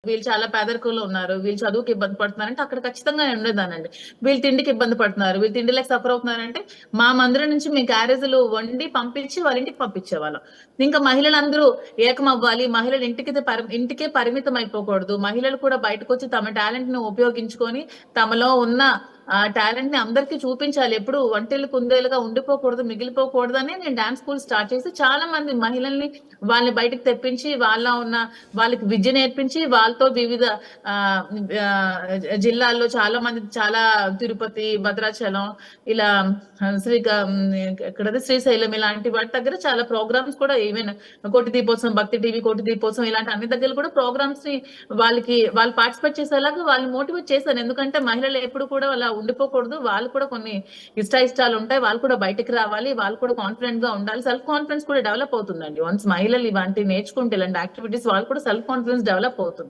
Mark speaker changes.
Speaker 1: వీళ్ళు చాలా పేదరికంలో ఉన్నారు, వీళ్ళు చదువుకి ఇబ్బంది పడుతున్నారంటే అక్కడ ఖచ్చితంగా నేను ఉండేదానండి. వీళ్ళు తిండికి ఇబ్బంది పడుతున్నారు, వీళ్ళు తిండి లేక సఫర్ అవుతున్నారంటే మా మందిరం నుంచి మేము క్యారేజీలు వండి పంపించి వాళ్ళ ఇంటికి పంపించేవాళ్ళం. ఇంకా మహిళలందరూ ఏకమవ్వాలి, మహిళలు ఇంటికే పరిమితం అయిపోకూడదు. మహిళలు కూడా బయటకొచ్చి తమ టాలెంట్ ని ఉపయోగించుకొని తమలో ఉన్న ఆ టాలెంట్ ని అందరికీ చూపించాలి. ఎప్పుడు ఒంటెలు కుందేలుగా ఉండిపోకూడదు, మిగిలిపోకూడదు అని నేను డాన్స్ స్కూల్ స్టార్ట్ చేసి చాలా మంది మహిళల్ని వాళ్ళని బయటకు తెప్పించి వాళ్ళకి విద్య నేర్పించి వాళ్ళతో వివిధ ఆ ఆ, జిల్లాల్లో చాలా తిరుపతి, భద్రాచలం ఇలా ఇక్కడ శ్రీశైలం ఇలాంటి వాటి దగ్గర చాలా ప్రోగ్రామ్స్ కూడా ఈవెన్ కోటి దీపోత్సవం, భక్తి టీవీ కోటి దీపోత్సవం ఇలాంటి అన్ని దగ్గర కూడా ప్రోగ్రామ్స్ ని వాళ్ళు పార్టిసిపేట్ చేసేలాగా వాళ్ళని మోటివేట్ చేశాను. ఎందుకంటే మహిళలు ఎప్పుడు కూడా అలా ఉండిపోకూడదు, వాళ్ళు కూడా కొన్ని ఇష్టాలు ఉంటాయి, వాళ్ళు కూడా బయటకు రావాలి, వాళ్ళు కూడా కాన్ఫిడెంట్ గా ఉండాలి. సెల్ఫ్ కాన్ఫిడెన్స్ కూడా డెవలప్ అవుతుందండి వన్స్ మహిళలు ఇలాంటి నేర్చుకుంటే, ఇలాంటి యాక్టివిటీస్ వాళ్ళు కూడా సెల్ఫ్ కాన్ఫిడెన్స్ డెవలప్ అవుతుంది.